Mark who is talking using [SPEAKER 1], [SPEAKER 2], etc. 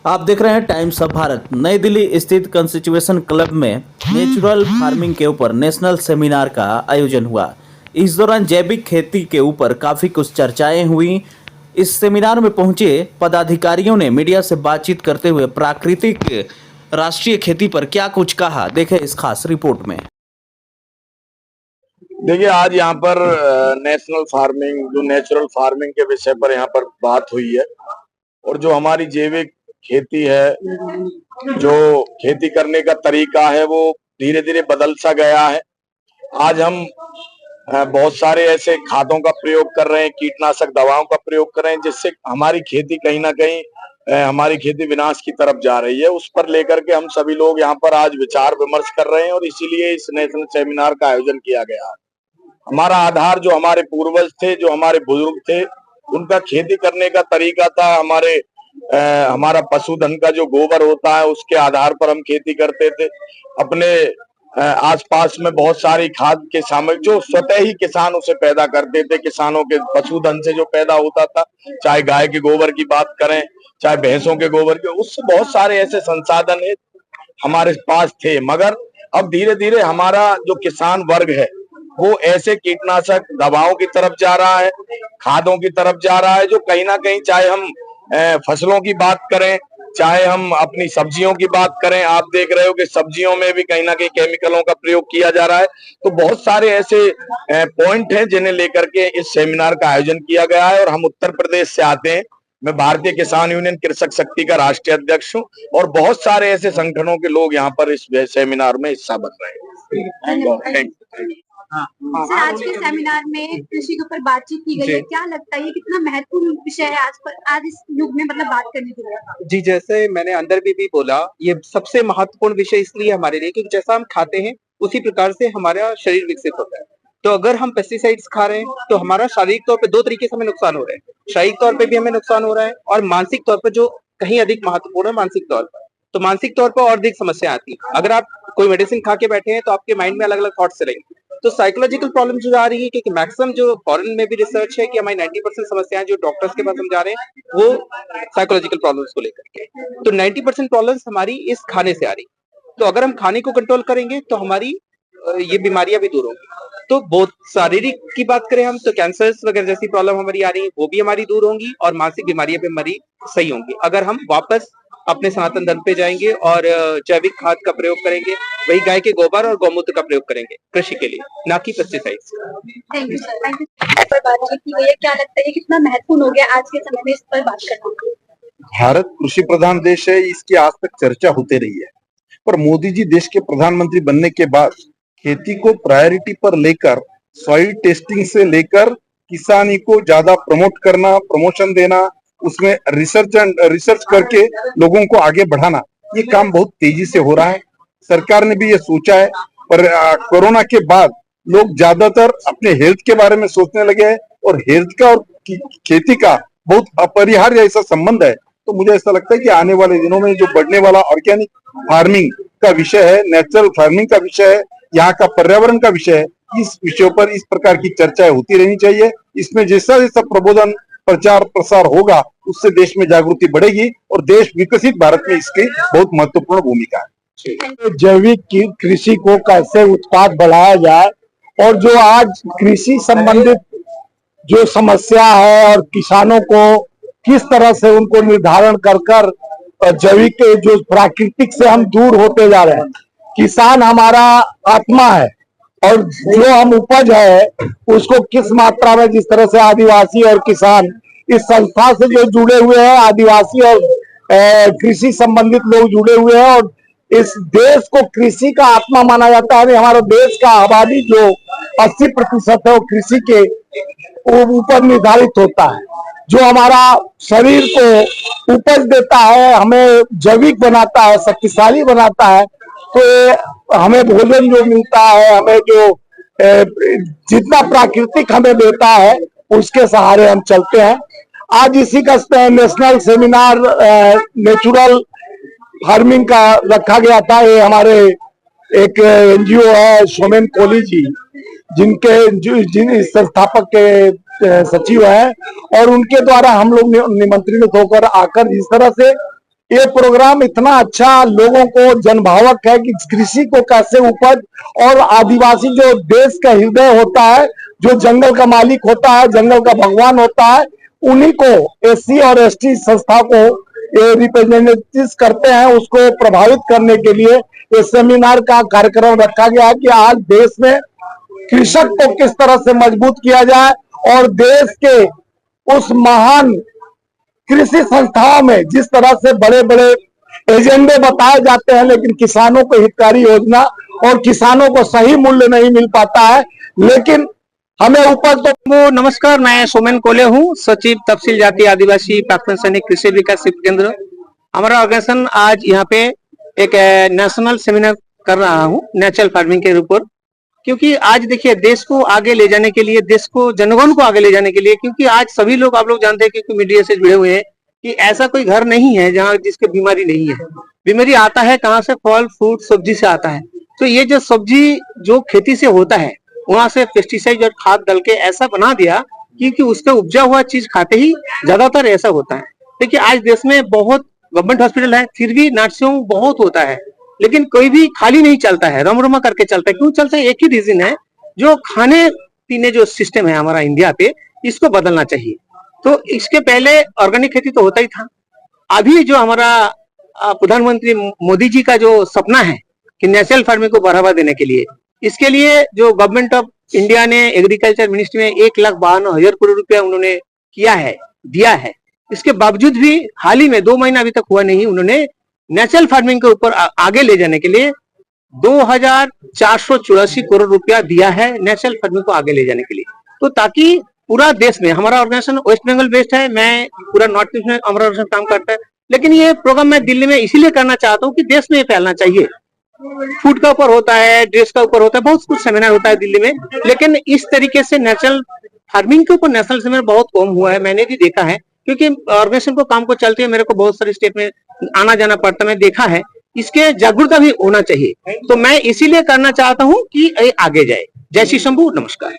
[SPEAKER 1] आप देख रहे हैं टाइम्स ऑफ भारत। नई दिल्ली स्थित कंस्टिट्यूशन क्लब में नेचुरल फार्मिंग के ऊपर नेशनल सेमिनार का आयोजन हुआ। इस दौरान जैविक खेती के ऊपर काफी कुछ चर्चाएं हुई। इस सेमिनार में पहुंचे पदाधिकारियों ने मीडिया से बातचीत करते हुए प्राकृतिक राष्ट्रीय खेती पर क्या कुछ कहा, देखें इस खास रिपोर्ट में।
[SPEAKER 2] देखिए, आज यहाँ पर नेशनल फार्मिंग, जो नेचुरल फार्मिंग के विषय पर यहाँ पर बात हुई है और जो हमारी जैविक खेती है, जो खेती करने का तरीका है, वो धीरे धीरे बदल सा गया है। आज हम बहुत सारे ऐसे खादों का प्रयोग कर रहे हैं, कीटनाशक दवाओं का प्रयोग कर रहे हैं, जिससे हमारी खेती कहीं ना कहीं हमारी खेती विनाश की तरफ जा रही है। उस पर लेकर के हम सभी लोग यहाँ पर आज विचार विमर्श कर रहे हैं और इसीलिए इस नेशनल सेमिनार का आयोजन किया गया है। हमारा आधार जो हमारे पूर्वज थे, जो हमारे बुजुर्ग थे, उनका खेती करने का तरीका था। हमारा पशुधन का जो गोबर होता है, उसके आधार पर हम खेती करते थे। अपने आसपास में बहुत सारी खाद के सामग्री जो स्वतः ही किसान उसे पैदा करते थे, किसानों के पशुधन से जो पैदा होता था, चाहे गाय के गोबर की बात करें, चाहे भैंसों के गोबर की, उससे बहुत सारे ऐसे संसाधन है हमारे पास थे। मगर अब धीरे धीरे हमारा जो किसान वर्ग है, वो ऐसे कीटनाशक दवाओं की तरफ जा रहा है, खादों की तरफ जा रहा है, जो कहीं ना कहीं, चाहे हम फसलों की बात करें, चाहे हम अपनी सब्जियों की बात करें, आप देख रहे हो कि सब्जियों में भी कहीं ना कहीं केमिकलों का प्रयोग किया जा रहा है। तो बहुत सारे ऐसे पॉइंट हैं जिन्हें लेकर के इस सेमिनार का आयोजन किया गया है। और हम उत्तर प्रदेश से आते हैं। मैं भारतीय किसान यूनियन कृषक शक्ति का राष्ट्रीय अध्यक्ष हूँ और बहुत सारे ऐसे संगठनों के लोग यहाँ पर इस सेमिनार में हिस्सा बन रहे हैं।
[SPEAKER 3] सर, आज के सेमिनार में कृषि के ऊपर बातचीत की गई है। क्या लगता है ये कितना महत्वपूर्ण विषय है आज इस युग में, मतलब बात करने के लिए?
[SPEAKER 4] जी, जैसे मैंने अंदर भी बोला, ये सबसे महत्वपूर्ण विषय इसलिए हमारे लिए क्योंकि जैसा हम खाते हैं उसी प्रकार से हमारा शरीर विकसित होता है। तो अगर हम पेस्टिसाइड्स खा रहे हैं तो हमारा शारीरिक तौर पे दो तरीके से हमें नुकसान हो रहा है। शारीरिक तौर पे भी हमें नुकसान हो रहा है और मानसिक तौर पर जो कहीं अधिक महत्वपूर्ण है, मानसिक तौर पर। तो मानसिक तौर पर और अधिक समस्या आती है। अगर आप कोई मेडिसिन खा के बैठे हैं तो आपके माइंड में अलग अलग थॉट्स चलेंगे। तो साइकोलॉजिकल प्रॉब्लम जो आ रही है, क्योंकि मैक्सिमम जो फॉरेन में भी रिसर्च है कि हमारी 90% समस्याएं जो डॉक्टर्स के पास हम जा रहे हैं वो साइकोलॉजिकल प्रॉब्लम्स को लेकर के। तो 90% प्रॉब्लम्स हमारी इस खाने से आ रही। तो अगर हम खाने को कंट्रोल करेंगे तो हमारी ये बीमारियां भी दूर होंगी। तो बहुत शारीरिक की बात करें हम तो कैंसर्स वगैरह जैसी प्रॉब्लम हमारी आ रही है वो भी हमारी दूर होंगी और मानसिक बीमारियां भी हमारी सही होंगी अगर हम वापस अपने सनातन धर्म पे जाएंगे और जैविक खाद का प्रयोग करेंगे, वही गाय के गोबर और गौमूत्र का प्रयोग करेंगे कृषि के लिए, ना कि pesticides.
[SPEAKER 3] Thank you sir, thank you. इस पर बातचीत की गई है। क्या लगता है ये कितना महत्वपूर्ण हो गया आज के समय में इस पर बात करना?
[SPEAKER 5] भारत कृषि प्रधान देश है, इसकी आज तक चर्चा होती रही है, पर मोदी जी देश के प्रधानमंत्री बनने के बाद खेती को प्रायोरिटी पर लेकर सॉइल टेस्टिंग से लेकर किसानी को ज्यादा प्रमोट करना, प्रमोशन देना, उसमें रिसर्च करके लोगों को आगे बढ़ाना, ये काम बहुत तेजी से हो रहा है। सरकार ने भी ये सोचा है, पर कोरोना के बाद लोग ज्यादातर अपने हेल्थ के बारे में सोचने लगे हैं और हेल्थ का और खेती का बहुत अपरिहार्य ऐसा संबंध है। तो मुझे ऐसा लगता है कि आने वाले दिनों में जो बढ़ने वाला ऑर्गेनिक फार्मिंग का विषय है, नेचुरल फार्मिंग का विषय है, यहाँ का पर्यावरण का विषय है, इस विषयों पर इस प्रकार की चर्चाएं होती रहनी चाहिए। इसमें जैसा जैसा प्रबोधन प्रचार प्रसार होगा उससे देश में जागृति बढ़ेगी और देश विकसित भारत में इसकी बहुत महत्वपूर्ण भूमिका है।
[SPEAKER 6] जैविक कृषि को कैसे उत्पाद बढ़ाया जाए और जो आज कृषि संबंधित जो समस्या है और किसानों को किस तरह से उनको निर्धारण कर जैविक जो प्राकृतिक से हम दूर होते जा रहे हैं। किसान हमारा आत्मा है और जो हम उपज है उसको किस मात्रा में, जिस तरह से आदिवासी और किसान इस संस्था से जो जुड़े हुए हैं, आदिवासी और कृषि संबंधित लोग जुड़े हुए हैं और इस देश को कृषि का आत्मा माना जाता है। हमारे देश का आबादी जो 80% है वो कृषि के ऊपर निर्धारित होता है। जो हमारा शरीर को उपज देता है, हमें जैविक बनाता है, शक्तिशाली बनाता है। तो हमें भोजन जो मिलता है, हमें जो जितना प्राकृतिक हमें देता है उसके सहारे हम चलते हैं। आज इसी का नेशनल सेमिनार नेचुरल फार्मिंग का रखा गया था। ये हमारे एक एनजीओ है सोमेन कोहली जी, जिन संस्थापक के सचिव हैं और उनके द्वारा हम लोग निमंत्रित होकर आकर जिस तरह से ये प्रोग्राम इतना अच्छा लोगों को जनभावक है कि कृषि को कैसे उपज और आदिवासी जो देश का हृदय होता है, जो जंगल का मालिक होता है, जंगल का भगवान होता है, उन्हीं को एससी और एसटी संस्था को ये रिप्रेजेंटेटिव करते हैं, उसको प्रभावित करने के लिए ये सेमिनार का कार्यक्रम रखा गया है कि आज देश में कृषक को किस तरह से मजबूत किया जाए और देश के उस महान कृषि संस्थाओं में जिस तरह से बड़े बड़े एजेंडे बताए जाते हैं, लेकिन किसानों को हितकारी योजना और किसानों को सही मूल्य नहीं मिल पाता है, लेकिन हमें उपज तो
[SPEAKER 4] नमस्कार, मैं सोमेन कोले हूँ, सचिव तफसील जाति आदिवासी प्राक्तन सैनिक कृषि विकास केंद्र। हमारा ऑर्गेनाइजेशन आज यहाँ पे एक नेशनल सेमिनार कर रहा हूँ नेचुरल फार्मिंग के ऊपर, क्योंकि आज देखिए देश को आगे ले जाने के लिए, देश को जनगण को आगे ले जाने के लिए, क्योंकि आज सभी लोग, आप लोग जानते हैं क्योंकि मीडिया से जुड़े हुए हैं कि ऐसा कोई घर नहीं है जहाँ जिसके बीमारी नहीं है। बीमारी आता है कहाँ से? फल फ्रूट सब्जी से आता है। तो ये जो सब्जी जो खेती से होता है वहां से पेस्टिसाइड और खाद डाल के ऐसा बना दिया क्योंकि उसका उपजा हुआ चीज खाते ही ज्यादातर ऐसा होता है। देखिए आज देश में बहुत गवर्नमेंट हॉस्पिटल है, फिर भी नर्सिंग होम बहुत होता है, लेकिन कोई भी खाली नहीं चलता है, रमरमा करके चलता है। क्यों चलता है? एक ही रीजन है, जो खाने पीने जो सिस्टम है हमारा इंडिया पे, इसको बदलना चाहिए। तो इसके पहले ऑर्गेनिक खेती तो होता ही था। अभी जो हमारा प्रधानमंत्री मोदी जी का जो सपना है कि नेचुरल फार्मिंग को बढ़ावा देने के लिए, इसके लिए जो गवर्नमेंट ऑफ इंडिया ने एग्रीकल्चर मिनिस्ट्री में 1,52,000 करोड़ रुपया उन्होंने किया है, दिया है। इसके बावजूद भी हाल ही में 2 महीना अभी तक हुआ नहीं, उन्होंने नेचुरल फार्मिंग के ऊपर आगे ले जाने के लिए 2,484 करोड़ रुपया दिया है नेचुरल फार्मिंग को आगे ले जाने के लिए। तो ताकि पूरा देश में, हमारा ऑर्गेनाइजेशन वेस्ट बंगाल बेस्ड है, मैं पूरा नॉर्थ ईस्ट में हमारा ऑर्गेनाइजेशन काम करता है, लेकिन ये प्रोग्राम मैं दिल्ली में इसीलिए करना चाहता हूँ कि देश में ये फैलना चाहिए। फूड का ऊपर होता है, ड्रेस का ऊपर होता है, बहुत कुछ सेमिनार होता है दिल्ली में, लेकिन इस तरीके से नेचुरल फार्मिंग के ऊपर नेशनल सेमिनार बहुत कम हुआ है, मैंने भी देखा है। क्योंकि ऑर्गेनाइजेशन को काम को चलते हैं, मेरे को बहुत सारे स्टेट में आना जाना पड़ता है, मैं देखा है। इसके जागरूकता भी होना चाहिए, तो मैं इसीलिए करना चाहता हूँ कि आगे जाए। जय श्री शंभू, नमस्कार।